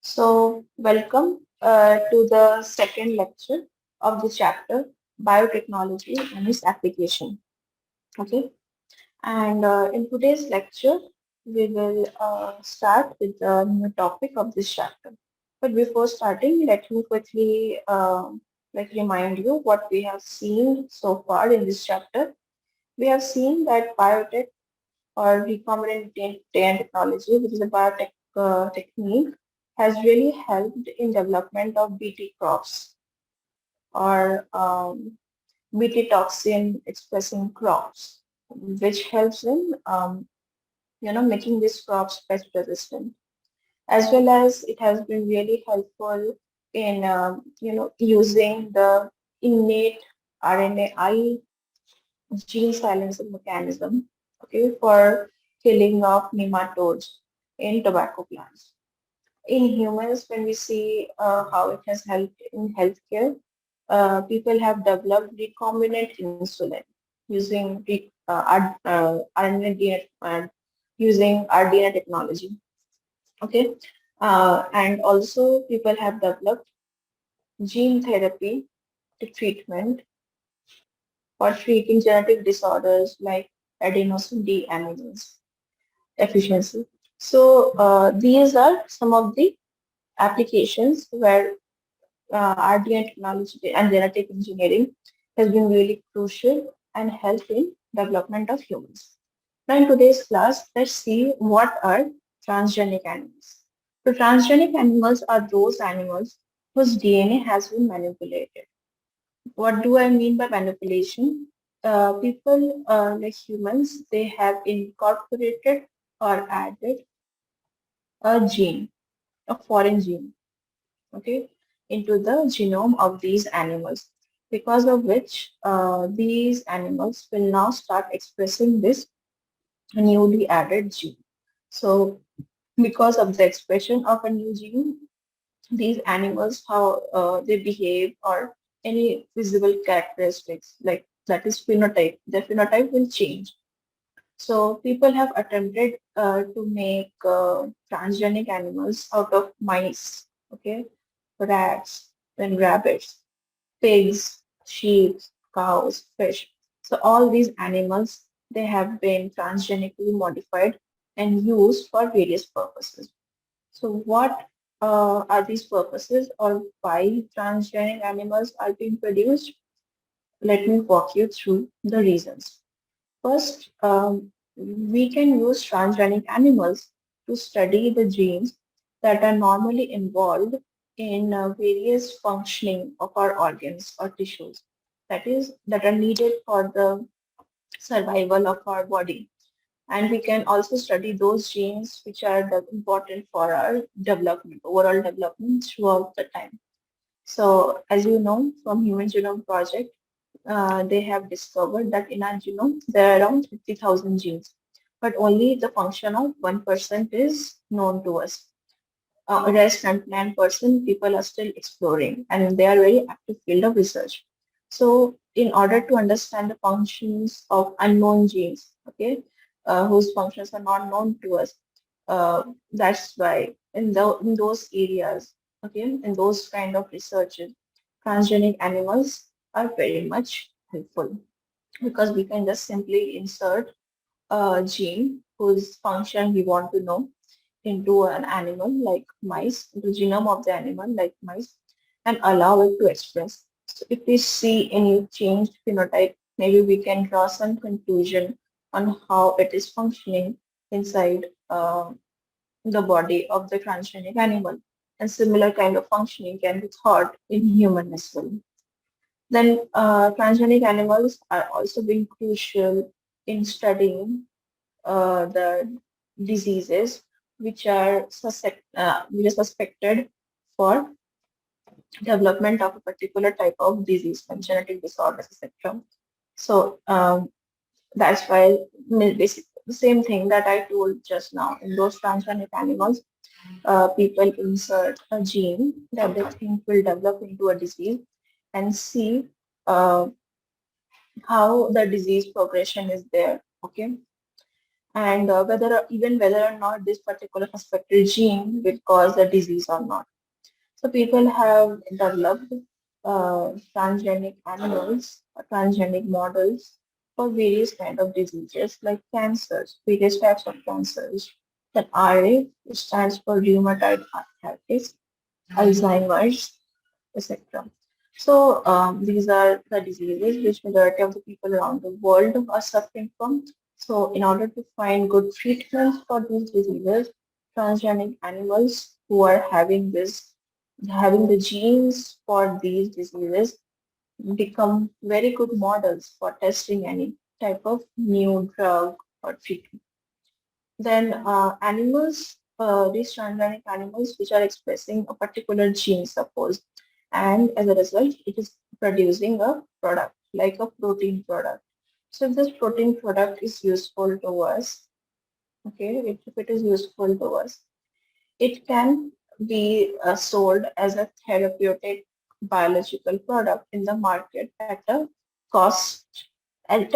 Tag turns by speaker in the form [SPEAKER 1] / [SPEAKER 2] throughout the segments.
[SPEAKER 1] Welcome to the second lecture of the chapter Biotechnology and its application. Okay, and in today's lecture, we will start with the new topic of this chapter. But before starting, let me quickly remind you what we have seen so far in this chapter. We have seen that biotech or recombinant DNA technology, which is a biotech technique, has really helped in development of BT crops or BT toxin expressing crops, which helps in making these crops pest resistant, as well as it has been really helpful in using the innate RNAi gene silencing mechanism, okay, for killing of nematodes in tobacco plants. In humans, when we see how it has helped in healthcare, people have developed recombinant insulin using RNA, using RDNA technology. Okay, and also people have developed gene therapy to treatment for treating genetic disorders like adenosine deaminase efficiency. These are some of the applications where RDN technology and genetic engineering has been really crucial and helped in development of humans. Now in today's class, let's see what are transgenic animals. So transgenic animals are those animals whose DNA has been manipulated. What do I mean by manipulation? People like humans, they have incorporated or added a gene, a foreign gene, okay, into the genome of these animals, because of which these animals will now start expressing this newly added gene. So, because of the expression of a new gene, these animals, how they behave or any visible characteristics, like that is phenotype, their phenotype will change. So people have attempted to make transgenic animals out of mice, okay, rats, then rabbits, pigs, sheep, cows, fish. So all these animals, they have been transgenically modified and used for various purposes. So what are these purposes or why transgenic animals are being produced? Let me walk you through the reasons. First, we can use transgenic animals to study the genes that are normally involved in various functioning of our organs or tissues, that is, that are needed for the survival of our body. And we can also study those genes which are important for our development, overall development throughout the time. So, as you know, from Human Genome Project, they have discovered that in our genome there are around 50,000 genes, but only the function of 1% is known to us. Rest and plant person, people are still exploring, and they are very active field of research. So, in order to understand the functions of unknown genes, okay, whose functions are not known to us, that's why in those areas, okay, in those kind of researches, transgenic animals are very much helpful because we can just simply insert a gene whose function we want to know into an animal like mice, the genome of the animal like mice, and allow it to express. So if we see any changed phenotype, maybe we can draw some conclusion on how it is functioning inside the body of the transgenic animal. And similar kind of functioning can be thought in human as well. Then transgenic animals are also being crucial in studying the diseases which are suspected for development of a particular type of disease, like genetic disorders, etc. So that's why basically the same thing that I told just now. In those transgenic animals, people insert a gene that they think will develop into a disease and see uh, how the disease progression is there. Okay, and whether or not this particular suspected gene will cause the disease or not. So people have developed transgenic animals, transgenic models for various kind of diseases like cancers, various types of cancers. That RA stands for rheumatoid arthritis, Alzheimer's, etc. So these are the diseases which majority of the people around the world are suffering from. So in order to find good treatments for these diseases, transgenic animals who are having the genes for these diseases become very good models for testing any type of new drug or treatment. Then these transgenic animals which are expressing a particular gene, suppose, and as a result, it is producing a product, like a protein product. So if this protein product is useful to us, okay, if it is useful to us, it can be sold as a therapeutic biological product in the market at a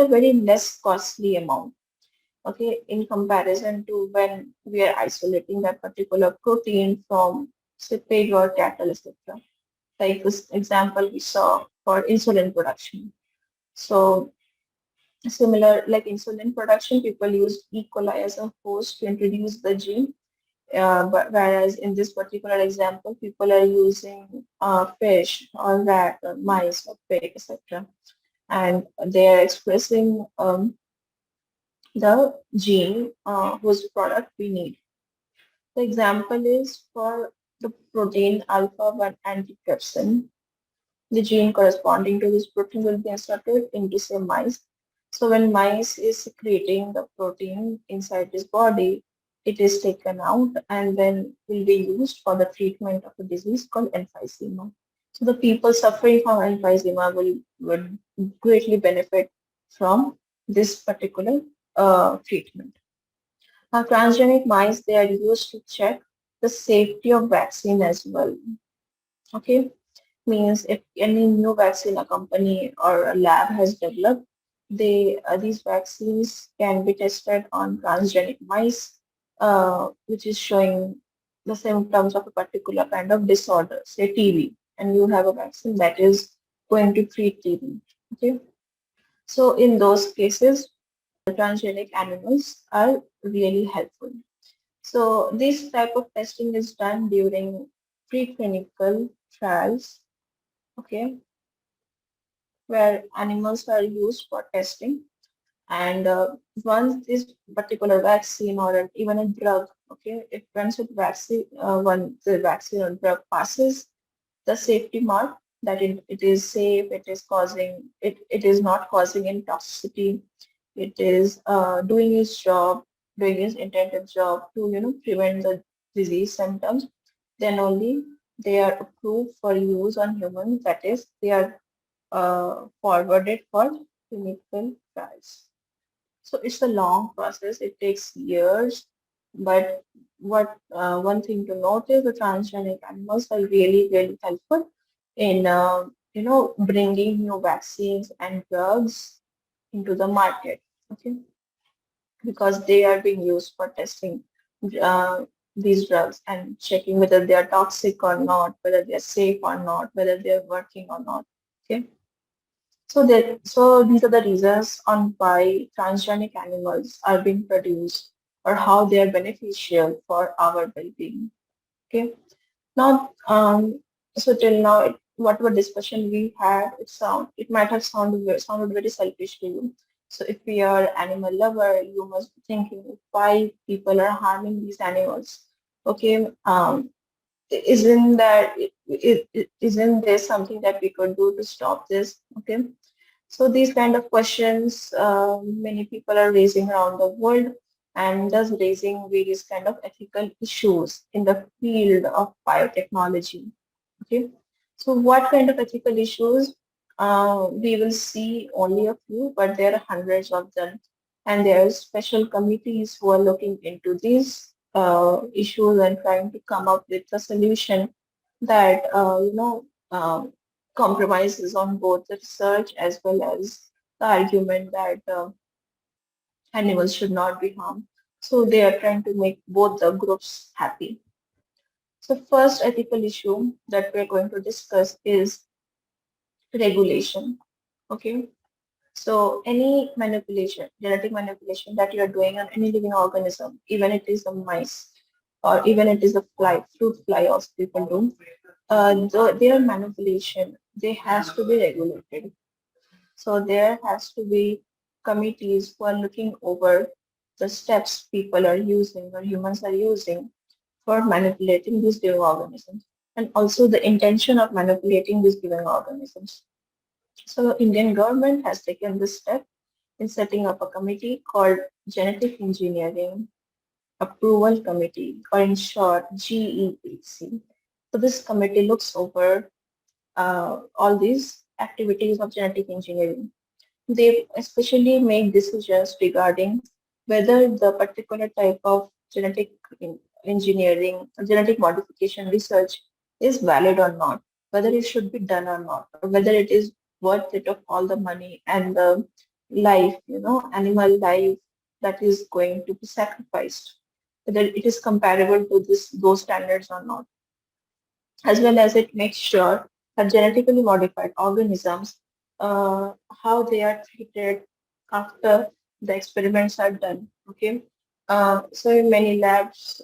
[SPEAKER 1] very less costly amount, okay, in comparison to when we are isolating that particular protein from, say, pig or cattle, etc. Like this example we saw for insulin production. So similar, like insulin production, people use E. coli as a host to introduce the gene. But whereas in this particular example, people are using fish or rat or mice or pig, etc. And they are expressing the gene whose product we need. The example is for the protein alpha-1 antitrypsin. The gene corresponding to this protein will be inserted into, say, mice. So when mice is secreting the protein inside his body, it is taken out and then will be used for the treatment of a disease called emphysema. So the people suffering from emphysema will greatly benefit from this particular treatment. Now, transgenic mice, they are used to check the safety of vaccine as well. Okay, means if any new vaccine a company or a lab has developed, these vaccines can be tested on transgenic mice, which is showing the symptoms of a particular kind of disorder, say TB, and you have a vaccine that is going to treat TB. Okay, so in those cases, transgenic animals are really helpful. So this type of testing is done during preclinical trials, okay, where animals are used for testing. And once this particular vaccine or even a drug, okay, if once the vaccine or drug passes the safety mark that it is safe, it is not causing any toxicity, it is doing its job, doing its intended job to prevent the disease symptoms, then only they are approved for use on humans. That is, they are forwarded for clinical trials. So it's a long process. It takes years, but what one thing to note is the transgenic animals are really, really helpful in bringing new vaccines and drugs into the market. Okay, because they are being used for testing uh, these drugs and checking whether they are toxic or not, whether they are safe or not, whether they are working or not. Okay. So these are the reasons on why transgenic animals are being produced or how they are beneficial for our well-being. Okay. Now, so till now, whatever discussion we had, it might have sounded very selfish to you. So if we are animal lover, you must be thinking why people are harming these animals. Okay. Isn't there something that we could do to stop this? Okay. So these kind of questions many people are raising around the world and thus raising various kind of ethical issues in the field of biotechnology. Okay. So what kind of ethical issues? We will see only a few, but there are hundreds of them. And there are special committees who are looking into these issues and trying to come up with a solution that, compromises on both the research as well as the argument that animals should not be harmed. So they are trying to make both the groups happy. So first ethical issue that we're going to discuss is regulation. Okay. So any manipulation, genetic manipulation that you are doing on any living organism, even it is a mice or even it is a fly, fruit fly also people do, their manipulation, they has to be regulated. So there has to be committees who are looking over the steps people are using or humans are using for manipulating these living organisms and also the intention of manipulating these living organisms. So Indian government has taken this step in setting up a committee called Genetic Engineering Approval Committee, or in short, GEAC. So this committee looks over all these activities of genetic engineering. They especially make decisions regarding whether the particular type of engineering, genetic modification research is valid or not, whether it should be done or not, or whether it is worth it of all the money and the life, animal life that is going to be sacrificed, whether it is comparable to those standards or not, as well as it makes sure that genetically modified organisms, how they are treated after the experiments are done. Okay, so in many labs,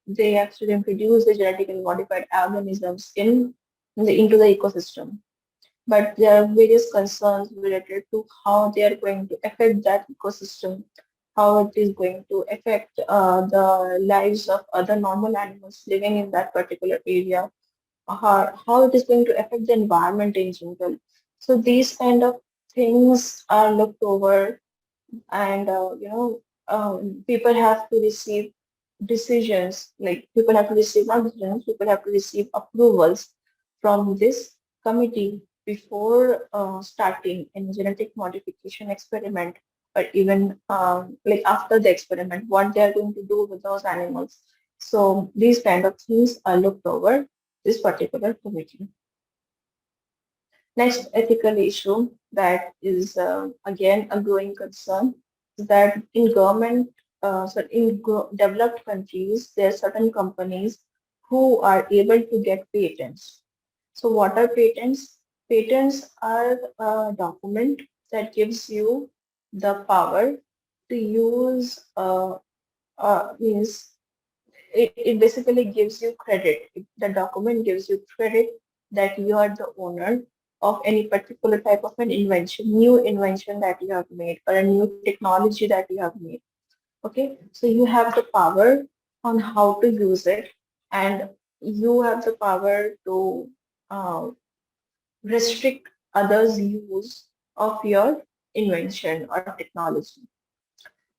[SPEAKER 1] they actually introduce the genetically modified organisms into the ecosystem, but there are various concerns related to how they are going to affect that ecosystem, how it is going to affect the lives of other normal animals living in that particular area, how it is going to affect the environment in general. So these kind of things are looked over, and people have to receive decisions. Like people have to receive not decisions, people have to receive approvals from this committee before starting any genetic modification experiment, or even like after the experiment, what they are going to do with those animals. So these kind of things are looked over this particular committee. Next ethical issue that is again a growing concern is that in government, developed countries, there are certain companies who are able to get patents. So what are patents? Patents are a document that gives you the power to use, means it basically gives you credit. The document gives you credit that you are the owner of any particular type of an invention, new invention that you have made, or a new technology that you have made. Okay, so you have the power on how to use it, and you have the power to uh, restrict others' use of your invention or technology.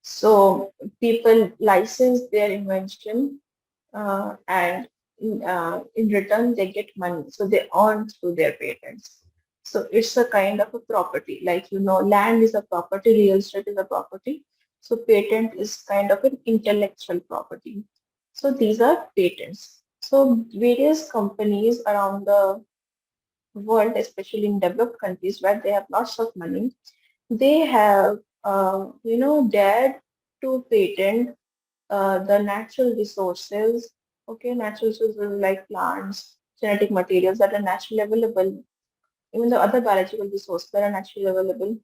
[SPEAKER 1] So people license their invention, and in return they get money. So they earn through their patents. So it's a kind of a property. Like land is a property, real estate is a property. So patent is kind of an intellectual property. So these are patents. So various companies around the world, especially in developed countries where they have lots of money, they have dared to patent the natural resources, okay, natural resources like plants, genetic materials that are naturally available, even the other biological resources that are naturally available,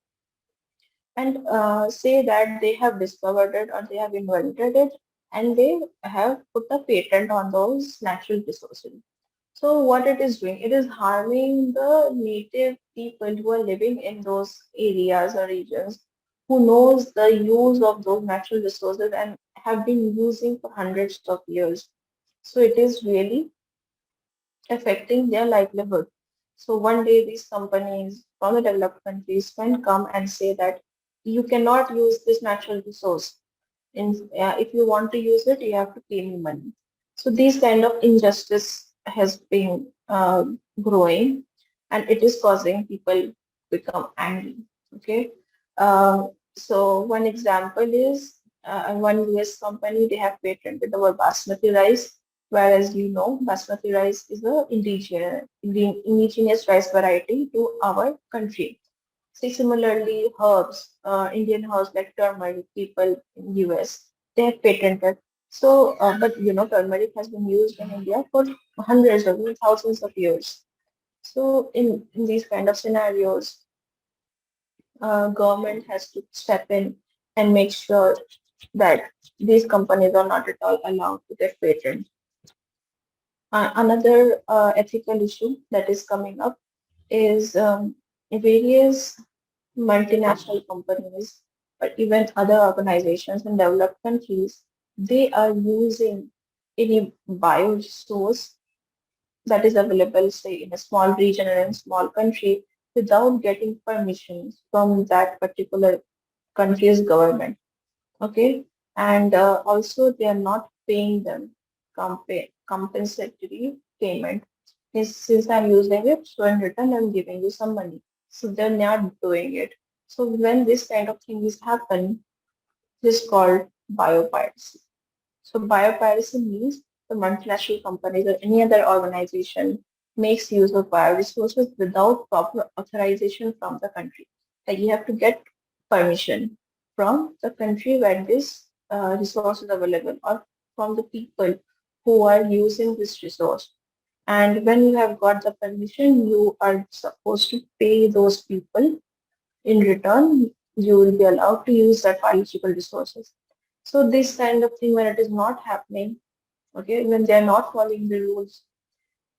[SPEAKER 1] and say that they have discovered it or they have invented it, and they have put a patent on those natural resources. So what it is doing, it is harming the native people who are living in those areas or regions, who knows the use of those natural resources and have been using for hundreds of years. So it is really affecting their livelihood. So one day these companies from the developed countries can come and say that you cannot use this natural resource. If you want to use it, you have to pay me money. So these kind of injustice has been growing, and it is causing people become angry. Okay, so one example is one US company, they have patented our basmati rice, whereas basmati rice is a indigenous rice variety to our country. See, similarly, herbs, Indian herbs like turmeric, people in US, they have patented. So, but turmeric has been used in India for hundreds of thousands of years. So, in these kind of scenarios, government has to step in and make sure that these companies are not at all allowed to get patent. Another ethical issue that is coming up is various multinational companies or even other organizations in developed countries, they are using any bioresource that is available, say, in a small region or in a small country without getting permissions from that particular country's government. Okay, and also they are not paying them compensatory payment. Since I'm using it, so in return I'm giving you some money. So they're not doing it. So when this kind of thing is happen, this is called biopiracy. So biopiracy means the multinational companies or any other organization makes use of bioresources without proper authorization from the country. Like you have to get permission from the country where this resource is available or from the people who are using this resource. And when you have got the permission, you are supposed to pay those people. In return, you will be allowed to use that biological resources. So this kind of thing, when it is not happening, okay, when they are not following the rules,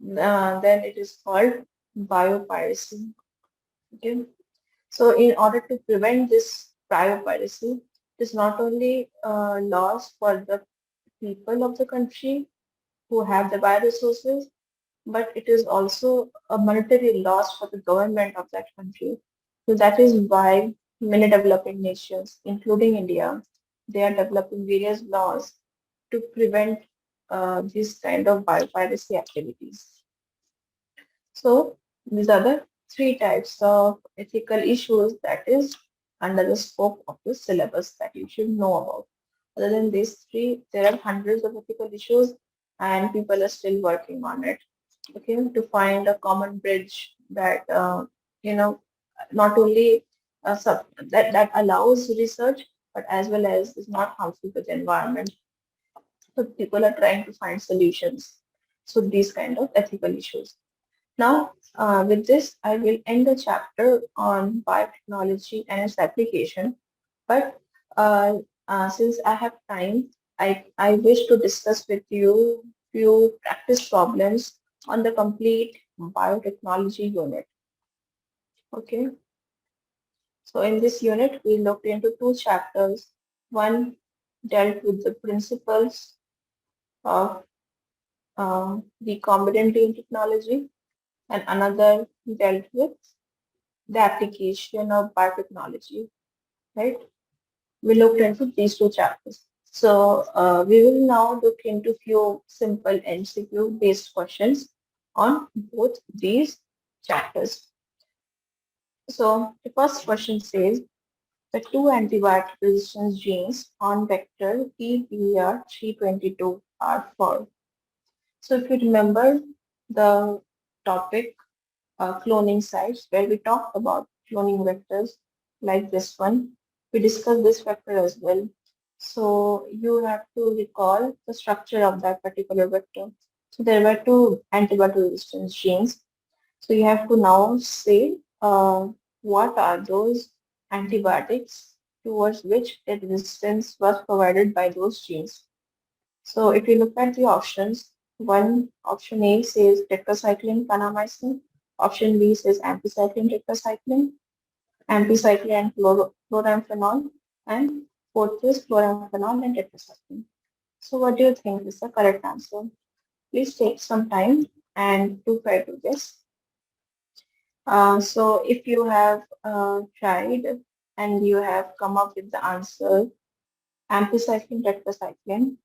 [SPEAKER 1] then it is called biopiracy. Okay, so in order to prevent this biopiracy, it is not only loss for the people of the country who have the bioresources, but it is also a monetary loss for the government of that country. So that is why many developing nations, including India, they are developing various laws to prevent this kind of biopiracy activities. So these are the three types of ethical issues that is under the scope of the syllabus that you should know about. Other than these three, there are hundreds of ethical issues and people are still working on it. Okay, to find a common bridge that you know not only that allows research but as well as is not harmful to the environment. So people are trying to find solutions. So these kind of ethical issues. Now, with this, I will end the chapter on biotechnology and its application. But since I have time, I wish to discuss with you few practice problems on the complete biotechnology unit. Okay, so in this unit, we looked into two chapters. One dealt with the principles of recombinant gene technology, and another dealt with the application of biotechnology, right? We looked into these two chapters. So we will now look into few simple MCQ based questions on both these chapters. So the first question says the two antibiotic resistance genes on vector PBR322 are for. So if you remember the topic cloning sites where we talked about cloning vectors like this one. We discussed this vector as well. So you have to recall the structure of that particular vector. So there were two antibiotic resistance genes. So you have to now say what are those antibiotics towards which the resistance was provided by those genes. So if you look at the options, one option A says tetracycline kanamycin, option B says amphicycline tetracycline, amphicycline and chloramphenol, and fourth is chloramphenol and tetracycline. So what do you think is the correct answer? Please take some time and do try to guess. So if you have tried and you have come up with the answer amphicycline tetracycline,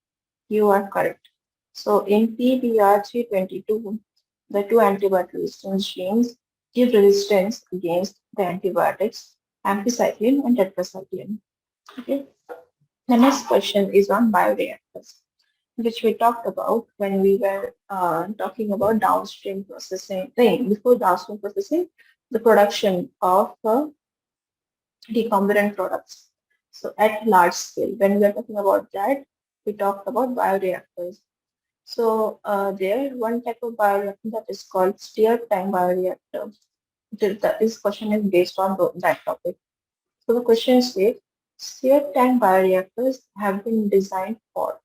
[SPEAKER 1] you are correct. So in PBR322, the two antibiotic resistance genes give resistance against the antibiotics amphicycline and tetracycline. Okay. The next question is on bioreactors, which we talked about when we were talking about downstream processing. Before downstream processing, the production of recombinant products. So at large scale, when we are talking about that, we talked about bioreactors. So there one type of bioreactor that is called stir-time bioreactor. This question is based on that topic. So the question states, stir-time bioreactors have been designed for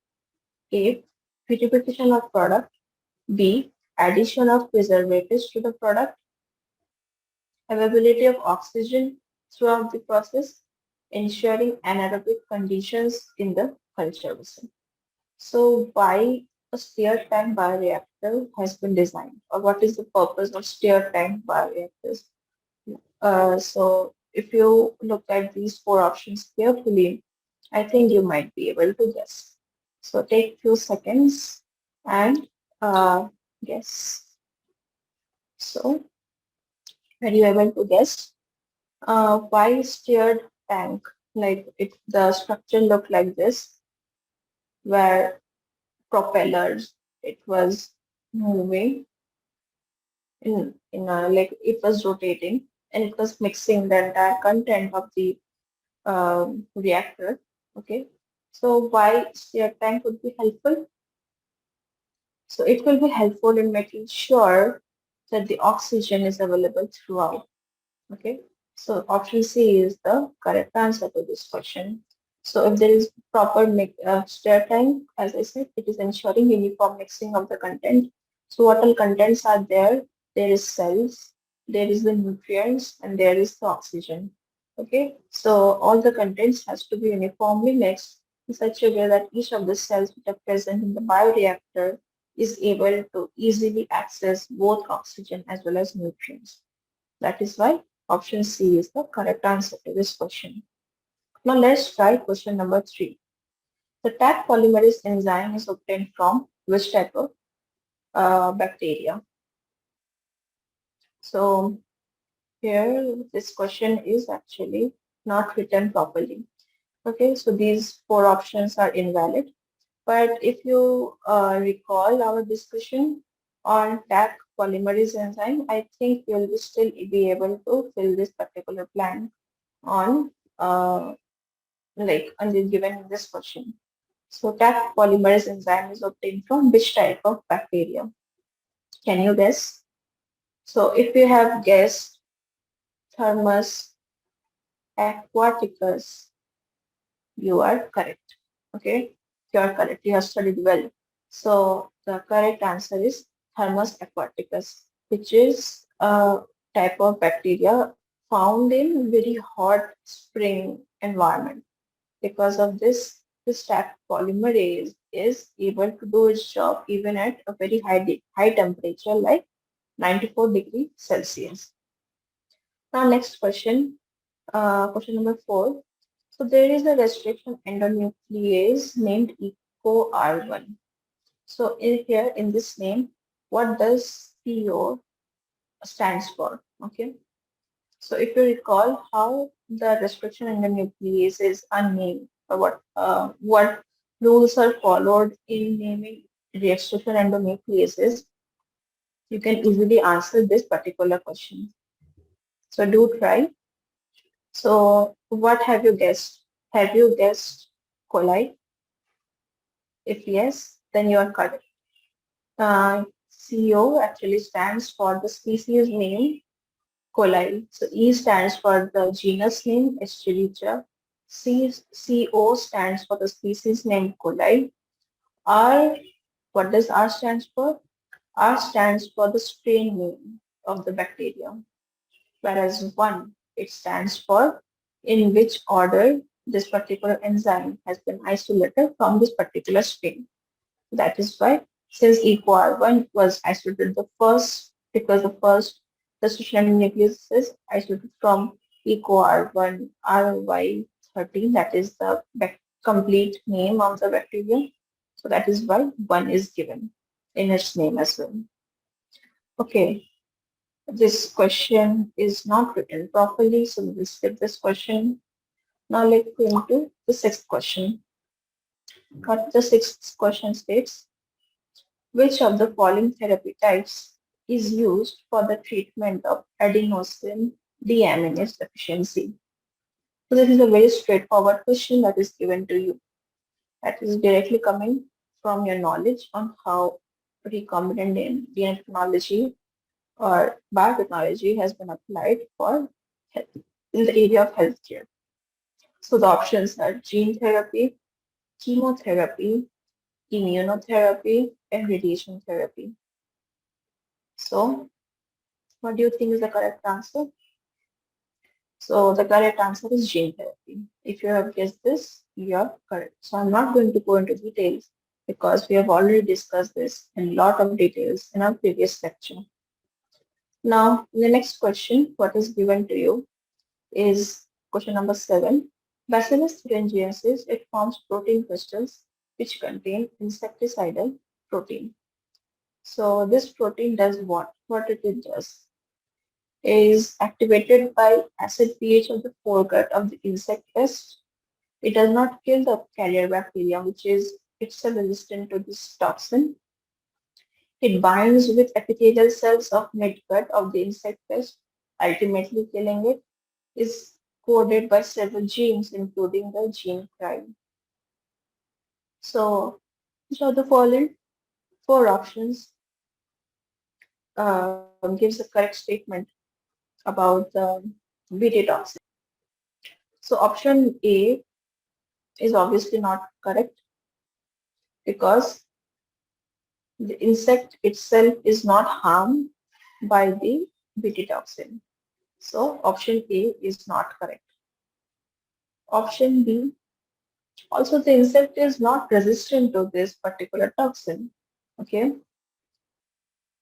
[SPEAKER 1] A. Purification of product, B. Addition of preservatives to the product, availability of oxygen throughout the process, ensuring anaerobic conditions in the culture vessel. So why a stir-time bioreactor has been designed, or what is the purpose of stir-time bioreactors? So if you look at these four options carefully, I think you might be able to guess. So take few seconds and guess. So are you able to guess? Why stirred tank? Like the structure looked like this, where propellers, it was moving in a, like it was rotating and it was mixing the entire content of the reactor. Okay, so why stir tank would be helpful? So it will be helpful in making sure that the oxygen is available throughout. Okay, so option C is the correct answer to this question. So if there is proper stir time, as I said, it is ensuring uniform mixing of the content. So what all contents are there? There is cells, there is the nutrients, and there is the oxygen. Okay, so all the contents has to be uniformly mixed in such a way that each of the cells which are present in the bioreactor is able to easily access both oxygen as well as nutrients. That is why option C is the correct answer to this question. Now let's try question number 3. The Taq polymerase enzyme is obtained from which type of bacteria? So here this question is actually not written properly. Okay, so these four options are invalid. But if you recall our discussion on Taq polymerase enzyme, I think you'll still be able to fill this particular blank on like on the given this question. So Taq polymerase enzyme is obtained from which type of bacteria? Can you guess? So if you have guessed Thermus aquaticus, you are correct. Okay, you are correct. You have studied well. So the correct answer is Thermus aquaticus, which is a type of bacteria found in very hot spring environment. Because of this, the stack polymerase is able to do its job even at a very high temperature like 94 degrees Celsius. Now next question, question number 4. So there is a restriction endonuclease named EcoR1. So in here in this name, what does CO stands for? Okay. So if you recall how the restriction in the nucleases are named, or what rules are followed in naming restriction endonucleases, you can easily answer this particular question. So do try. So what have you guessed? Have you guessed coli? If yes, then you are correct. CO actually stands for the species name coli. So E stands for the genus name Escherichia. CO stands for the species name coli. R, what does R stands for? R stands for the strain name of the bacteria. Whereas 1, it stands for in which order this particular enzyme has been isolated from this particular strain. That is why, since EcoR1 was isolated the first, because the first restriction nucleus is isolated from EcoR1 RY13, that is the complete name of the bacteria. So that is why 1 is given in its name as well. Okay, this question is not written properly, so we will skip this question. Now let's go into the sixth question. What the sixth question states, which of the following therapy types is used for the treatment of adenosine deaminase deficiency? So this is a very straightforward question that is given to you. That is directly coming from your knowledge on how recombinant DNA technology or biotechnology has been applied for health, in the area of healthcare. So the options are gene therapy, chemotherapy, immunotherapy, and radiation therapy. So what do you think is the correct answer? So the correct answer is gene therapy. If you have guessed this, you are correct. So I'm not going to go into details because we have already discussed this in a lot of details in our previous lecture. Now, the next question, what is given to you is question number 7. Bacillus thuringiensis, it forms protein crystals which contain insecticidal protein. So this protein does what? What it does is activated by acid pH of the foregut of the insect pest. It does not kill the carrier bacterium, which is itself resistant to this toxin. It binds with epithelial cells of midgut of the insect pest, ultimately killing it. Is coded by several genes, including the gene crime. So, which of the following four options gives a correct statement about the BT toxin? So, option A is obviously not correct because the insect itself is not harmed by the BT toxin. So, option A is not correct. Option B, also the insect is not resistant to this particular toxin. Okay,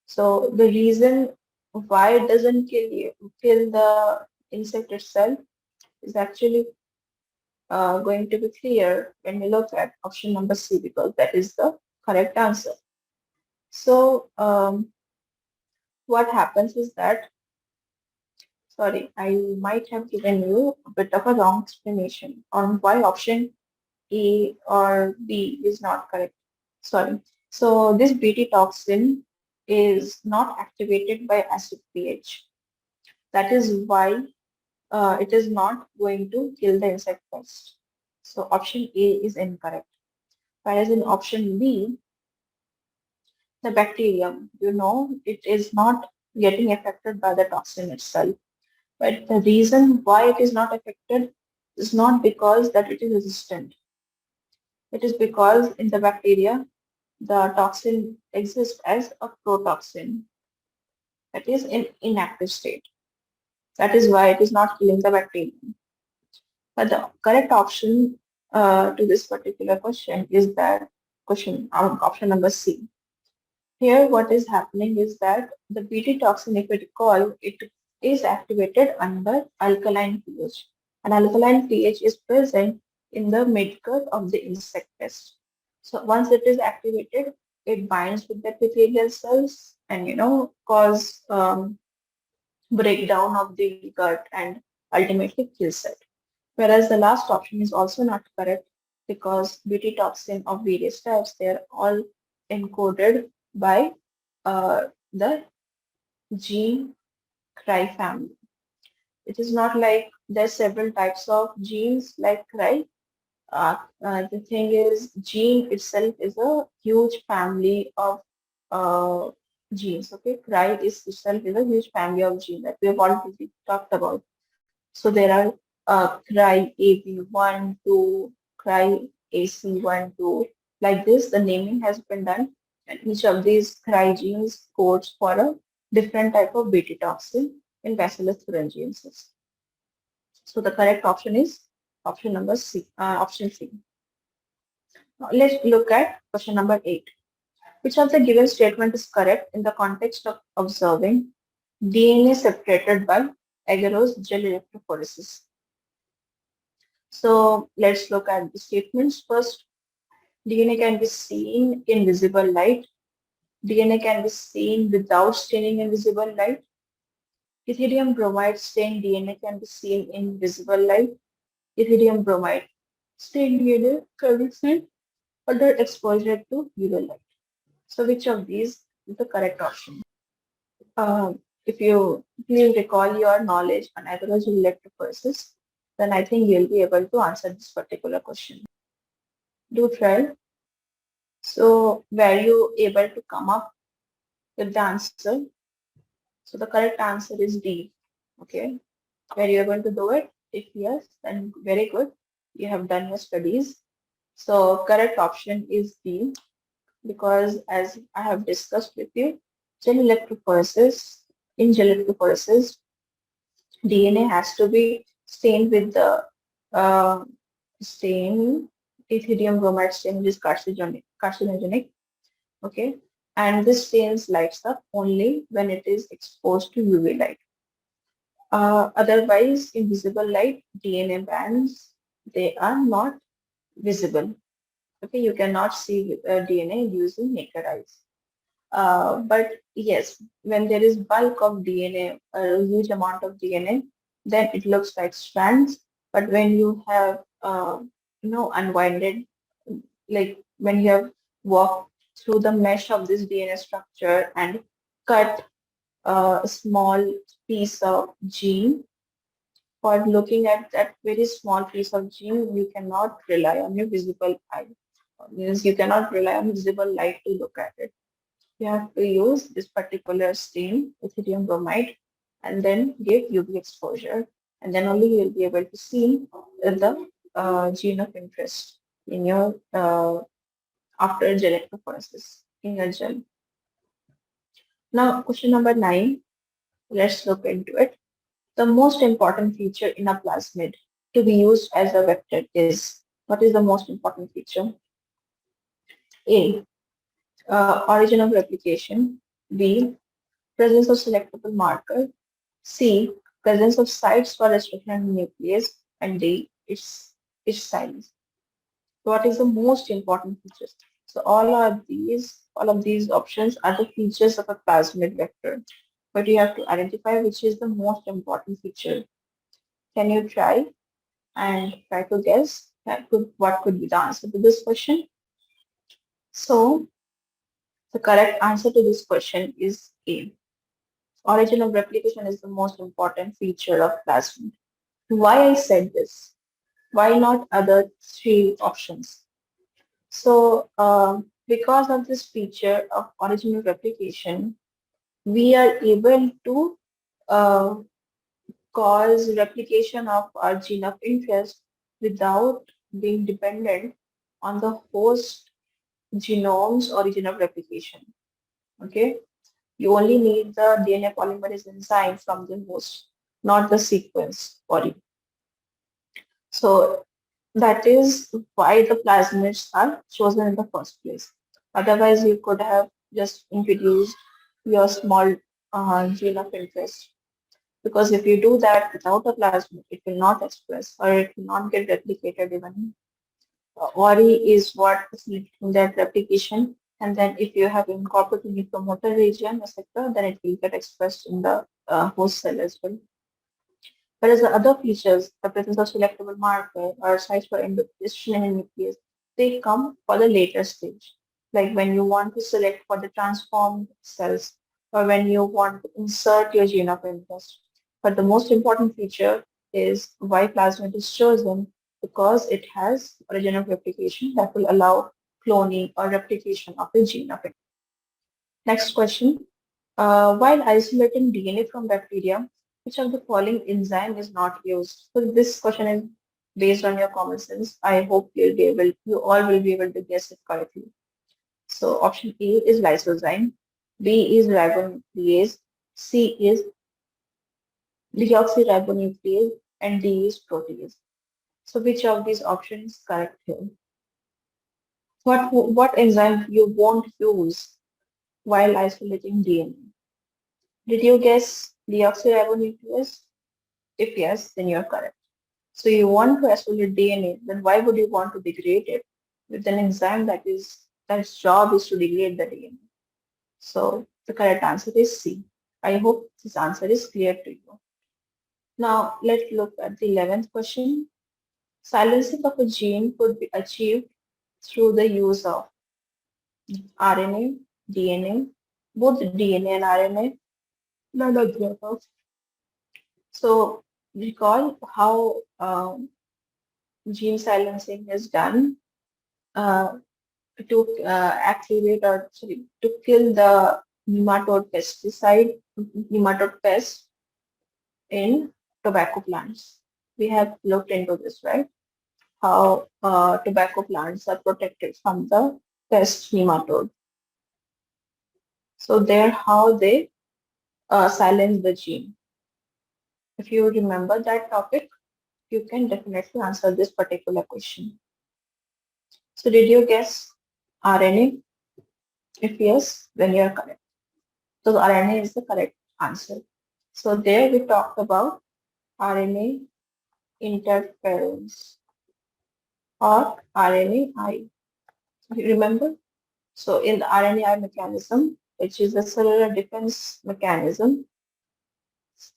[SPEAKER 1] so the reason why it doesn't kill the insect itself is actually going to be clear when we look at option number C because that is the correct answer. So what happens is that, sorry, I might have given you a bit of a wrong explanation on why option A or B is not correct. Sorry. So this BT toxin is not activated by acid pH. That is why it is not going to kill the insect first. So option A is incorrect. Whereas in option B, the bacterium, it is not getting affected by the toxin itself. But the reason why it is not affected is not because that it is resistant. It is because in the bacteria, the toxin exists as a protoxin that is in inactive state. That is why it is not killing the bacterium. But the correct option to this particular question is that option number C. Here, what is happening is that the Bt toxin, if you recall, it is activated under alkaline pH. And alkaline pH is present in the midgut of the insect pest. So once it is activated, it binds with the epithelial cells and cause breakdown of the gut and ultimately kills it. Whereas the last option is also not correct because Bt toxin of various types, they are all encoded by the gene cry family. It is not like there's several types of genes like cry. The thing is, gene itself is a huge family of uh, genes. Okay, cry is itself is a huge family of genes that we have already talked about. So there are cry AB1, 2, cry AC1, 2. Like this, the naming has been done, and each of these cry genes codes for a different type of beta toxin in Bacillus thuringiensis. So the correct option is option number C. Option C. Now let's look at question number 8. Which of the given statement is correct in the context of observing DNA separated by agarose gel electrophoresis? So let's look at the statements first. DNA can be seen in visible light. DNA can be seen without staining in visible light. Ethidium bromide stained DNA can be seen in visible light. Ethidium bromide stained DNA can be seen under exposure to UV light. So which of these is the correct option? If you please recall your knowledge on agarose electrophoresis, then I think you'll be able to answer this particular question. Do try. So, were you able to come up with the answer? So, the correct answer is D. Okay. Were you able to do it? If yes, then very good. You have done your studies. So, correct option is D, because as I have discussed with you, gel electrophoresis, in gel electrophoresis, DNA has to be stained with the uh, stain, ethidium bromide stain, which is carcinogenic. Okay, and this stains lights up only when it is exposed to UV light. Otherwise, in visible light, DNA bands, they are not visible. Okay, you cannot see DNA using naked eyes. But yes, when there is bulk of DNA, a huge amount of DNA, then it looks like strands. But when you have, unwinded, like when you have walked through the mesh of this DNA structure and cut a small piece of gene, for looking at that very small piece of gene, you cannot rely on your visible eye. Means you cannot rely on visible light to look at it. You have to use this particular stain, ethidium bromide, and then give UV exposure, and then only you will be able to see the gene of interest in your after gel electrophoresis in your gel. Now, question number 9. Let's look into it. The most important feature in a plasmid to be used as a vector is, what is the most important feature? A. Origin of replication. B. Presence of selectable marker. C. Presence of sites for restriction in nucleus. And D. Its size. What is the most important features? So all of these options are the features of a plasmid vector. But you have to identify which is the most important feature. Can you try and try to guess what could be the answer to this question? So the correct answer to this question is A. Origin of replication is the most important feature of plasmid. Why I said this? Why not other three options? So because of this feature of origin of replication, we are able to uh, cause replication of our gene of interest without being dependent on the host genome's origin of replication. Okay, you only need the DNA polymerase enzyme from the host, not the sequence body. So that is why the plasmids are chosen in the first place. Otherwise, you could have just introduced your small gene of interest. Because if you do that without a plasmid, it will not express or it will not get replicated even. ORI is what facilitating that replication. And then if you have incorporated in the promoter region, etc., then it will get expressed in the host cell as well. Whereas the other features, the presence of selectable marker or sites for indecision in nucleus, they come for the later stage. Like when you want to select for the transformed cells or when you want to insert your gene of interest. But the most important feature is why plasmid is chosen because it has origin of replication that will allow cloning or replication of the gene of interest. Next question. While isolating DNA from bacteria, which of the following enzyme is not used? So this question is based on your common sense. I hope you all will be able to guess it correctly. So option A is lysozyme, B is ribonuclease, C is deoxyribonuclease, and D is protease. So which of these options is correct here? What enzyme you won't use while isolating DNA? Did you guess deoxyribonuclease? If yes, then you're correct. So you want to isolate DNA, then why would you want to degrade it with an enzyme that's job is to degrade the DNA? So the correct answer is C. I hope this answer is clear to you. Now let's look at the 11th question. Silencing of a gene could be achieved through the use of RNA, DNA, both DNA and RNA, none of the above. So recall how gene silencing is done uh, to activate or sorry, to kill the nematode pest in tobacco plants. We have looked into this, right? How tobacco plants are protected from the pest nematode. So there, how they silence the gene. If you remember that topic, you can definitely answer this particular question. So did you guess RNA? If yes, then you are correct. So RNA is the correct answer. So there we talked about RNA interference or RNAi. Remember? So in the RNAi mechanism, which is a cellular defense mechanism,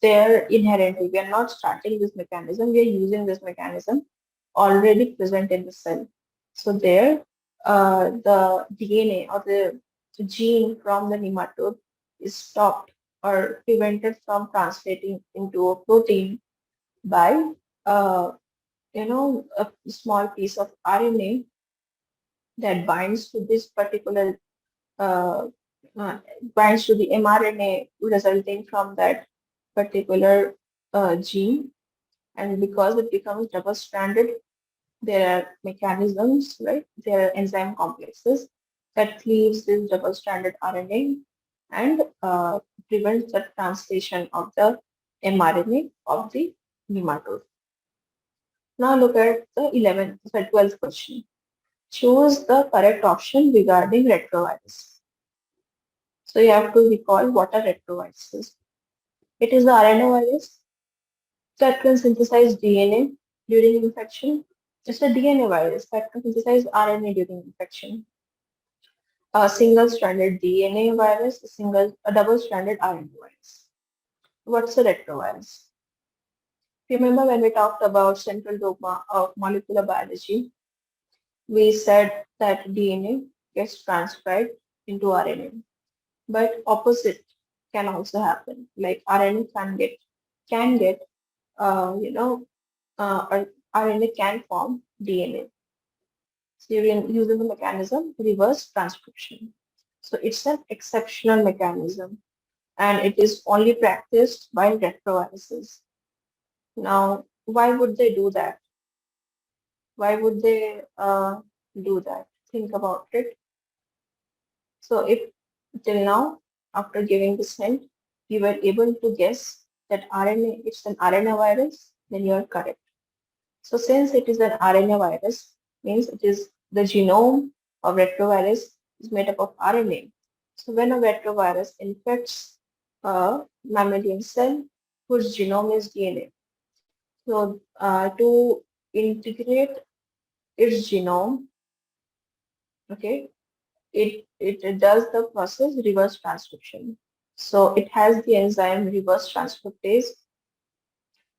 [SPEAKER 1] there inherently we are not starting this mechanism, we are using this mechanism already present in the cell. So there, the DNA or the gene from the nematode is stopped or prevented from translating into a protein by, uh, a small piece of RNA that binds to this particular, uh, uh, binds to the mRNA resulting from that particular gene. And because it becomes double-stranded, there are mechanisms, right? There are enzyme complexes that cleaves this double-stranded RNA and prevents the translation of the mRNA of the nematode. Now look at the 12th question. Choose the correct option regarding retrovirus. So you have to recall what are retroviruses. It is the RNA virus that can synthesize DNA during infection. It's a DNA virus that can synthesize RNA during infection. A single-stranded DNA virus, a double-stranded RNA virus. What's a retrovirus? Remember when we talked about central dogma of molecular biology, we said that DNA gets transcribed into RNA, but opposite can also happen. Like RNA can get or RNA can form DNA. So you're using the mechanism reverse transcription. So it's an exceptional mechanism and it is only practiced by retroviruses. Now, why would they do that? Why would they do that? Think about it. So if till now, after giving this hint, you were able to guess that RNA, it's an RNA virus, then you are correct. So since it is an RNA virus, means it is the genome of retrovirus is made up of RNA. So when a retrovirus infects a mammalian cell whose genome is DNA, so to integrate its genome, okay, it does the process reverse transcription. So it has the enzyme reverse transcriptase,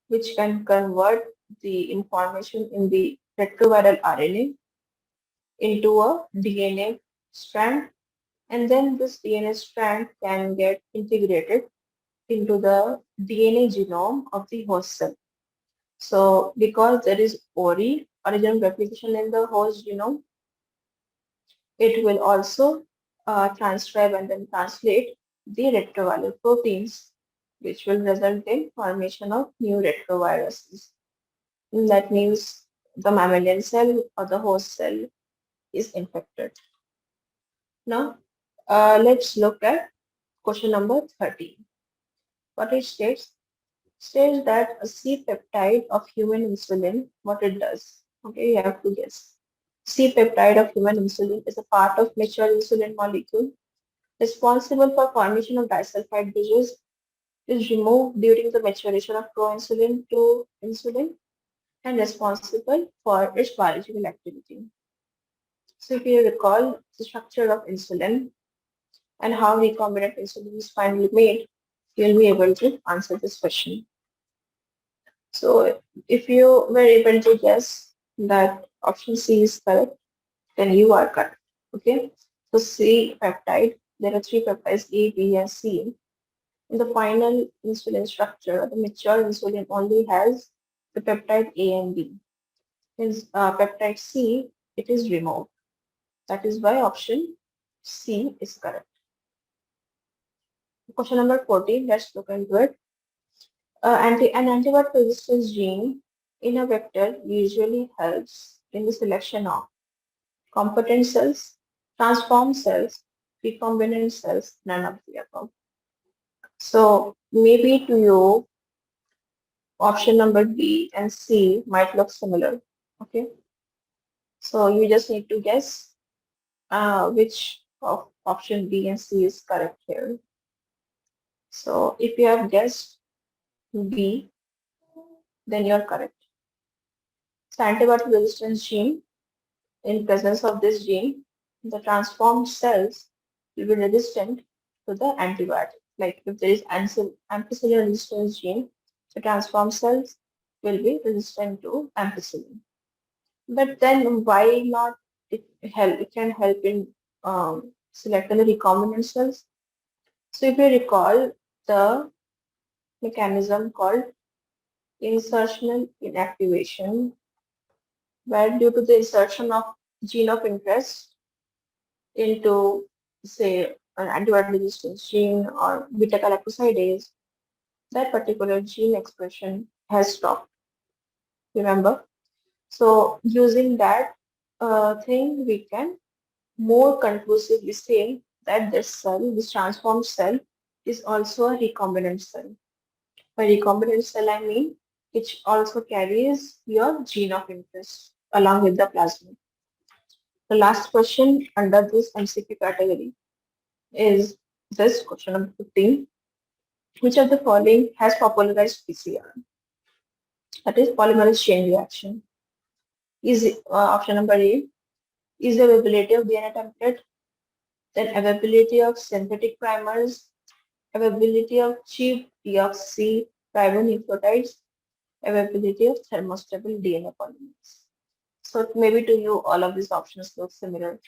[SPEAKER 1] which can convert the information in the retroviral RNA into a DNA strand, and then this DNA strand can get integrated into the DNA genome of the host cell. So because there is original replication in the host genome, it will also transcribe and then translate the retroviral proteins, which will result in formation of new retroviruses. That means the mammalian cell or the host cell is infected. Now, let's look at question number 13. What it states that a C-peptide of human insulin, what it does. Okay, you have to guess. C-peptide of human insulin is a part of mature insulin molecule responsible for formation of disulfide bridges, is removed during the maturation of proinsulin to insulin and responsible for its biological activity. So if you recall the structure of insulin, and how recombinant insulin is finally made, you'll be able to answer this question. So if you were able to guess that option C is correct, then you are correct. Okay. So C peptide, there are three peptides A, B, and C. In the final insulin structure, the mature insulin only has the peptide A and B. In peptide C, it is removed. That is why option C is correct. Question number 14, let's look into it. An antibody resistance gene in a vector usually helps in the selection of competent cells, transformed cells, recombinant cells, none of the above. So maybe to you, option number B and C might look similar. Okay, so you just need to guess which of option B and C is correct here. So if you have guessed B, then you're correct. So antibiotic resistance gene, in presence of this gene, the transformed cells will be resistant to the antibiotic. Like if there is ampicillin resistance gene, the transformed cells will be resistant to ampicillin. But then why not it can help in selecting the recombinant cells. So if you recall the mechanism called insertional inactivation, where due to the insertion of gene of interest into, say, an antibiotic resistance gene or beta galactosidase, that particular gene expression has stopped. Remember? So using that thing, we can more conclusively say that this cell, this transformed cell, is also a recombinant cell. By recombinant cell, I mean it also carries your gene of interest along with the plasmid. The last question under this MCQ category is this question number 15. Which of the following has popularized PCR? That is polymerase chain reaction. Is option number A is the availability of DNA template, then availability of synthetic primers, availability of cheap deoxyribonucleotides, availability of thermostable DNA polymers. So maybe to you all of these options look similar.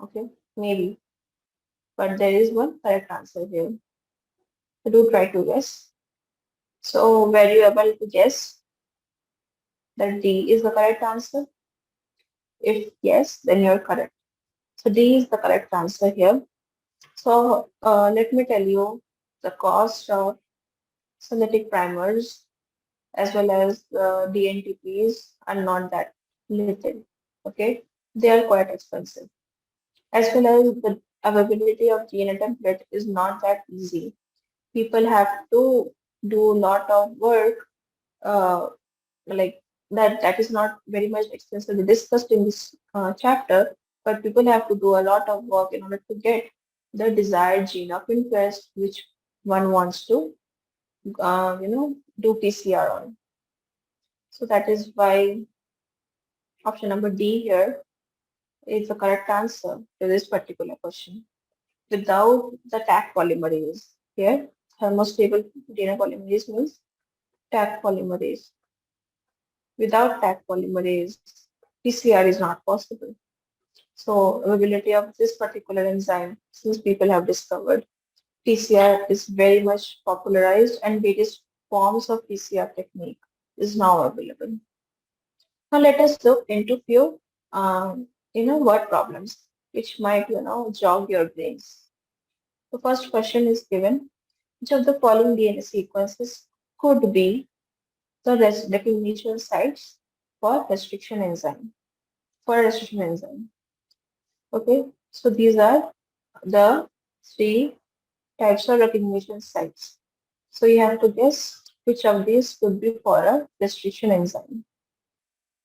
[SPEAKER 1] Okay, maybe. But there is one correct answer here. So do try to guess. So were you able to guess that D is the correct answer? If yes, then you're correct. So D is the correct answer here. So let me tell you the cost of synthetic primers as well as DNTPs are not that little. Okay, they are quite expensive. As well as the availability of DNA template is not that easy. People have to do a lot of work, uh, like that is not very much extensively discussed in this chapter, but people have to do a lot of work in order to get the desired gene of interest which one wants to do PCR on. So that is why option number D here is the correct answer to this particular question. Without the Taq polymerase. Here, thermostable DNA polymerase means Taq polymerase. Without Taq polymerase, PCR is not possible. So, availability of this particular enzyme, since people have discovered, PCR is very much popularized and various forms of PCR technique is now available. Now, let us look into few, word problems which might, jog your brains. The first question is given. Which of the following DNA sequences could be the recognition sites for restriction enzyme? For restriction enzyme. Okay, so these are the three types of recognition sites. So you have to guess which of these could be for a restriction enzyme.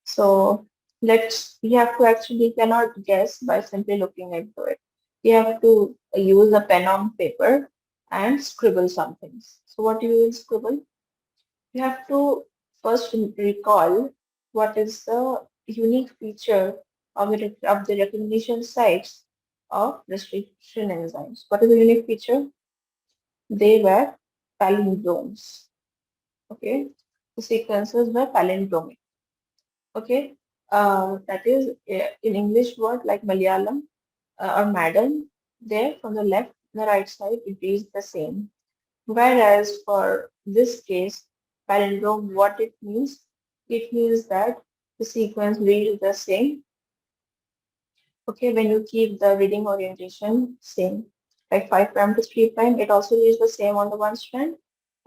[SPEAKER 1] So you have to actually cannot guess by simply looking into it. You have to use a pen on paper and scribble some things. So what you will scribble? You have to first recall what is the unique feature of the recognition sites of restriction enzymes. What is the unique feature? They were palindromes. Okay, the sequences were palindromic. Okay, that is in English word like Malayalam or Madam. There from the left and the right side it is the same. Whereas for this case, palindrome, what it means that the sequence reads the same. Okay, when you keep the reading orientation same, like 5 prime to 3 prime, it also reads the same on the one strand,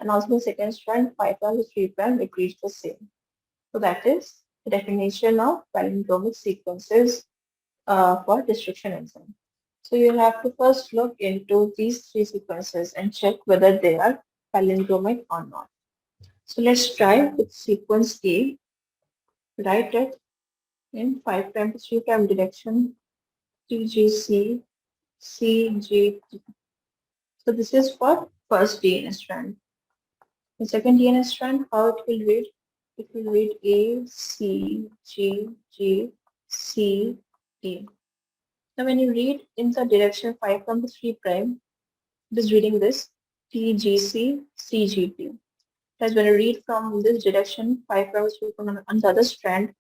[SPEAKER 1] and also the second strand, 5 prime to 3 prime, it reads the same. So that is the definition of palindromic sequences for restriction enzyme. So you have to first look into these three sequences and check whether they are palindromic or not. So let's try with sequence A, write it in 5 prime to 3 prime direction, TGC, CGT. So this is for first DNA strand. The second DNA strand, how it will read? It will read A, C, G, G, C, A. Now when you read in the direction 5 prime to 3 prime, it is reading this TGC, CGT. As when you read from this direction 5 prime to 3 prime on the other strand,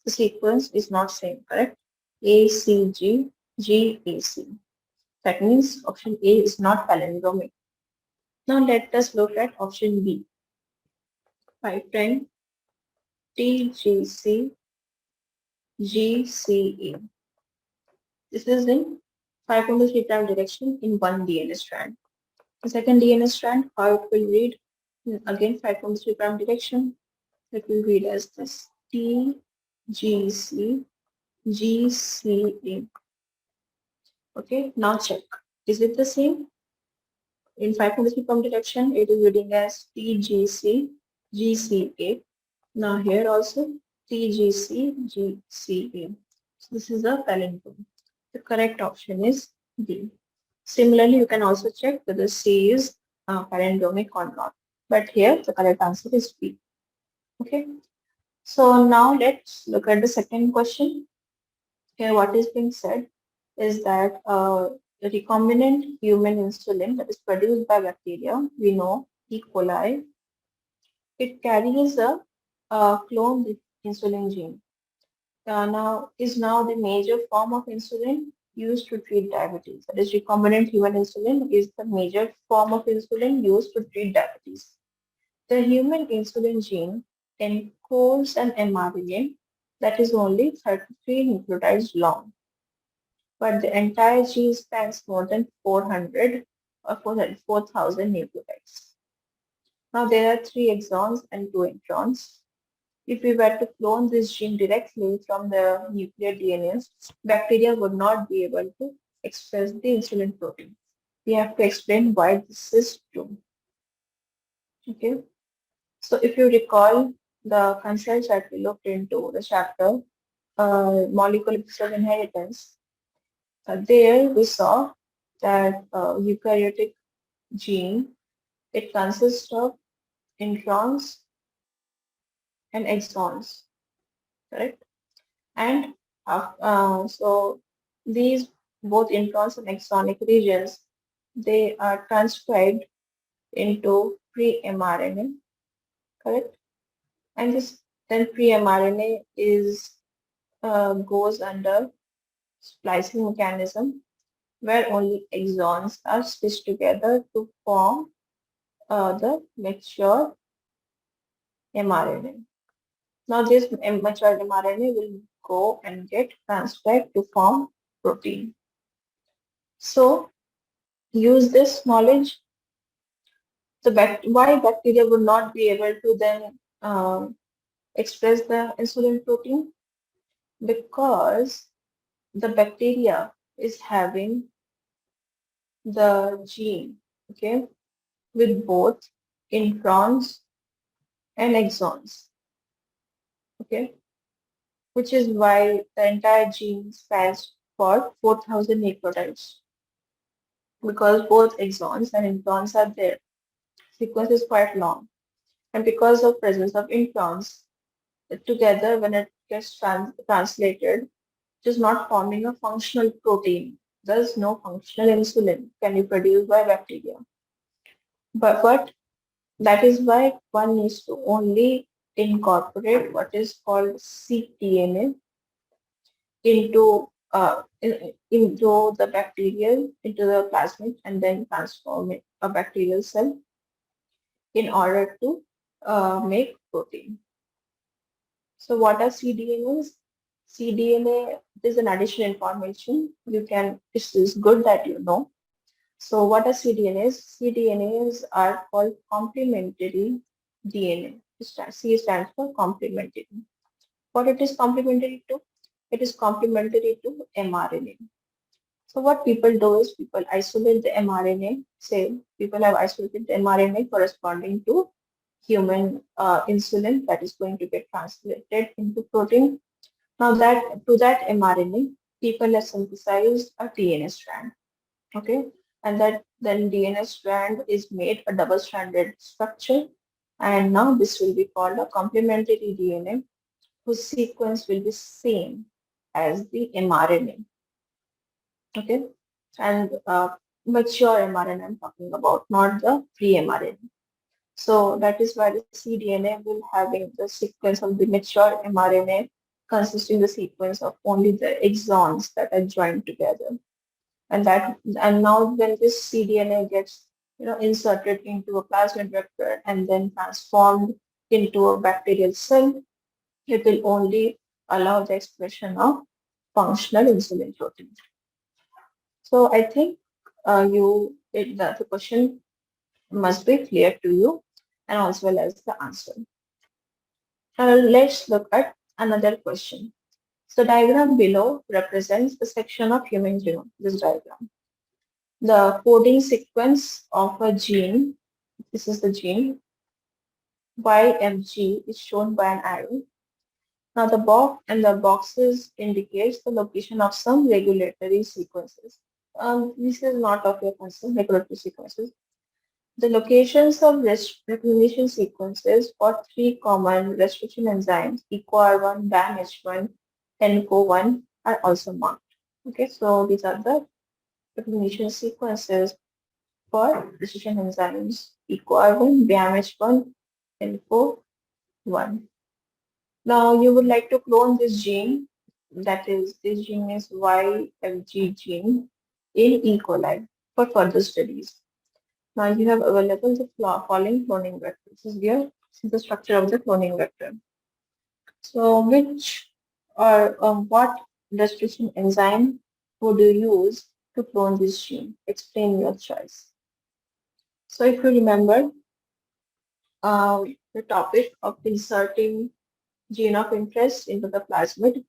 [SPEAKER 1] the sequence is not same, correct? ACG, GAC. That means option A is not palindromic. Now let us look at option B. 5 prime TGC GCA. This is in 5 prime to 3 prime direction in one DNA strand. The second DNA strand, how it will read? Again 5 prime to 3 prime direction. It will read as this TGC GCA. Okay, now check. Is it the same? In 523 direction, it is reading as TGC GCA. Now here also TGC GCA. So this is a palindrome. The correct option is D. Similarly, you can also check whether C is palindromic or not. But here the correct answer is B. Okay. So now let's look at the second question. Here, what is being said is that the recombinant human insulin that is produced by bacteria, we know E. coli, it carries a cloned insulin gene. Now is now the major form of insulin used to treat diabetes. That is, recombinant human insulin is the major form of insulin used to treat diabetes. The human insulin gene encodes an mRNA that is only 33 nucleotides long, but the entire gene spans more than 400 or 4,000 nucleotides. Now there are three exons and two introns. If we were to clone this gene directly from the nuclear DNA, bacteria would not be able to express the insulin protein. We have to explain why this is true. Okay. So if you recall the concepts that we looked into the chapter, molecular of inheritance, there we saw that eukaryotic gene, it consists of introns and exons, correct? And so these both introns and exonic regions, they are transcribed into pre-mRNA, correct? And this then pre-mRNA is goes under splicing mechanism where only exons are stitched together to form the mature mRNA. Now this mature mRNA will go and get transcribed to form protein. So use this knowledge. Why bacteria would not be able to then express the insulin protein? Because the bacteria is having the gene, okay, with both introns and exons, okay, which is why the entire gene spans for 4,000 nucleotides because both exons and introns are there. Sequence is quite long, and because of presence of introns together, when it gets translated, it is not forming a functional protein. Thus, no functional insulin can be produced by bacteria. But that is why one needs to only incorporate what is called cDNA into the bacterial, into the plasmid, and then transform it a bacterial cell. in order to make protein. So what are cDNAs? cDNA is an additional information. This is good that you know. So what are cDNAs? cDNAs are called complementary DNA. C stands for complementary. What it is complementary to? It is complementary to mRNA. So what people do is people isolate the mRNA. Say people have isolated the mRNA corresponding to human insulin that is going to get translated into protein. Now that to that mRNA, people have synthesized a DNA strand. Okay, and that then DNA strand is made a double-stranded structure, and now this will be called a complementary DNA, whose sequence will be same as the mRNA. Okay, and mature mRNA I'm talking about, not the pre-mRNA. So that is why the cDNA will having the sequence of the mature mRNA consisting the sequence of only the exons that are joined together. And now when this cDNA gets inserted into a plasmid vector and then transformed into a bacterial cell, it will only allow the expression of functional insulin protein. So I think the question must be clear to you and as well as the answer. Let's look at another question. So diagram below represents the section of human genome, this diagram. The coding sequence of a gene, this is the gene, YFG is shown by an arrow. Now the box and the boxes indicates the location of some regulatory sequences. This is not of your concern, regulatory sequences. The locations of recognition sequences for three common restriction enzymes, EcoR1, BAMH1, NCO1 are also marked. Okay, so these are the recognition sequences for restriction enzymes, EcoR1, BAMH1, NCO1. Now you would like to clone this gene, that is, this gene is YFG gene in E. coli for further studies. Now you have available the following cloning vector. This is the structure of the cloning vector. So which or what restriction enzyme would you use to clone this gene? Explain your choice. So if you remember the topic of inserting gene of interest into the plasmid,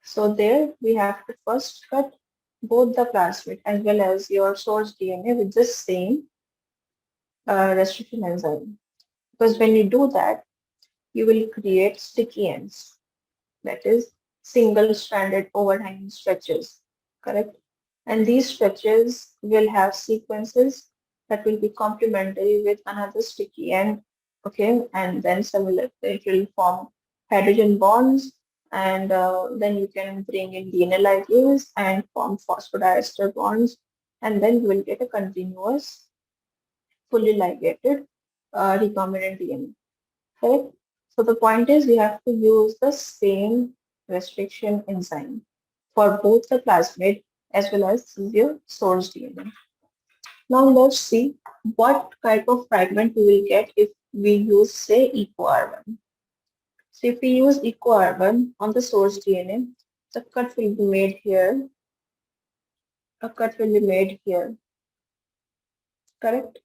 [SPEAKER 1] so there we have to first cut both the plasmid as well as your source DNA with the same restriction enzyme. Because when you do that, you will create sticky ends, that is single-stranded overhanging stretches, correct? And these stretches will have sequences that will be complementary with another sticky end, okay? And then similar, it will form hydrogen bonds, and then you can bring in DNA ligase and form phosphodiester bonds, and then you will get a continuous, fully ligated recombinant DNA. Correct? So the point is we have to use the same restriction enzyme for both the plasmid as well as the source DNA. Now let's see what type of fragment we will get if we use, say, EcoR1. So if we use EcoR1 on the source DNA, the cut will be made here, a cut will be made here, correct?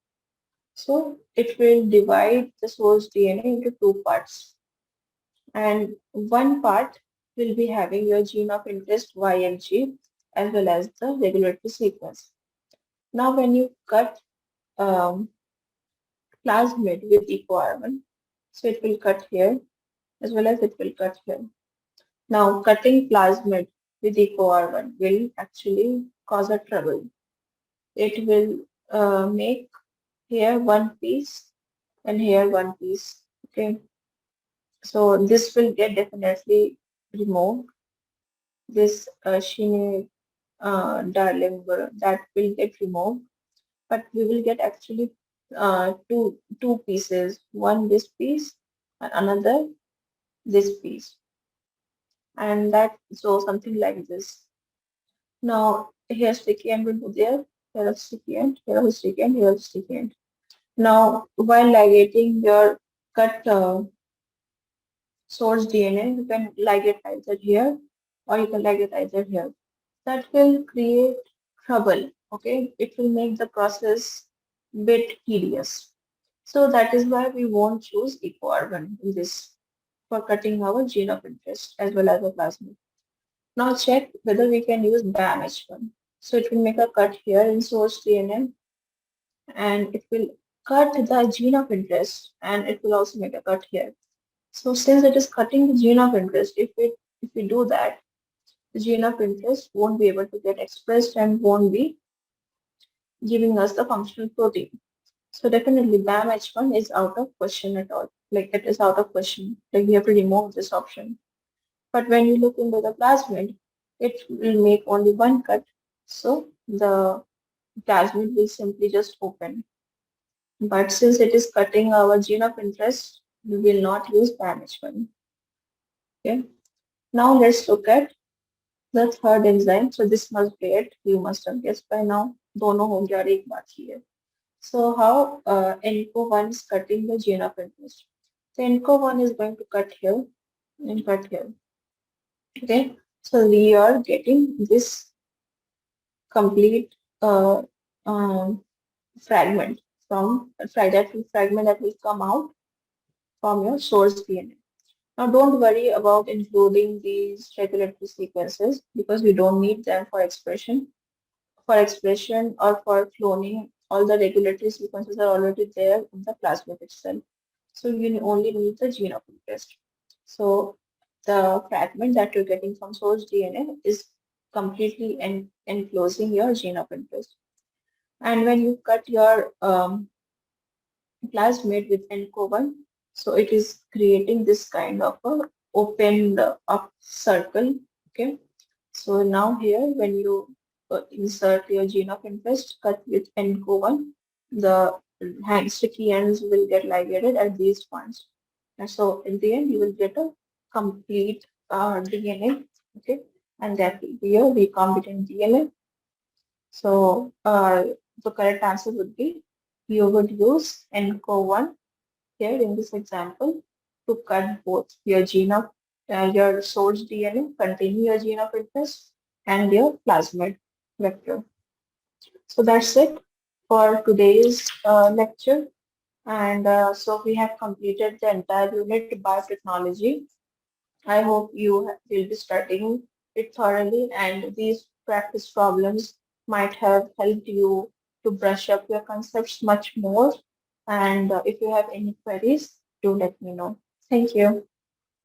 [SPEAKER 1] So it will divide the source DNA into two parts. And one part will be having your gene of interest YFG as well as the regulatory sequence. Now when you cut um, plasmid with EcoR1, so it will cut here as well as it will cut here. Now cutting plasmid with EcoR1 will actually cause a trouble. It will make here one piece and here one piece. Okay, so this will get definitely removed. This shiny darling that will get removed, but we will get actually two pieces, one this piece and another this piece, and that so something like this. Now here sticky end will be there, here a sticky end, here a sticky end, here a sticky end. Now, while ligating your cut source DNA, you can ligate either here or you can ligate either here. That will create trouble. Okay, it will make the process bit tedious. So that is why we won't choose eco-carbon in this for cutting our gene of interest as well as the plasmid. Now check whether we can use BAM-H1. So it will make a cut here in source DNA and it will cut the gene of interest and it will also make a cut here. So since it is cutting the gene of interest, if we do that, the gene of interest won't be able to get expressed and won't be giving us the functional protein. So definitely BAM-H1 is out of question at all. Like it is out of question. Like we have to remove this option. But when you look into the plasmid, it will make only one cut. So the plasmid will simply just open. But since it is cutting our gene of interest, we will not use BAM-H1. Okay. Now let's look at the third enzyme. So this must be it. You must have guessed by now. दोनों हो गया और एक बाकी है. So how NCO1 is cutting the gene of interest. So NCO1 is going to cut here and cut here. Okay. So we are getting this complete um, fragment from that fragment that will come out from your source DNA. Now don't worry about including these regulatory sequences because we don't need them for expression. For expression or for cloning, all the regulatory sequences are already there in the plasmid itself. So you only need the gene of interest. So the fragment that you're getting from source DNA is completely enclosing your gene of interest. And when you cut your plasmid with NCO1, so it is creating this kind of a opened up circle. Okay. So now here, when you insert your gene of interest, cut with NCO1, the sticky ends will get ligated at these points. And so in the end, you will get a complete DNA. Okay. And that will be your recombinant DNA. So the correct answer would be you would use NCO1 here in this example to cut both your gene of your source DNA containing your gene of interest and your plasmid vector. So that's it for today's lecture. And so we have completed the entire unit biotechnology. I hope you will be studying it thoroughly and these practice problems might have helped you to brush up your concepts much more. And if you have any queries, do let me know. Thank you.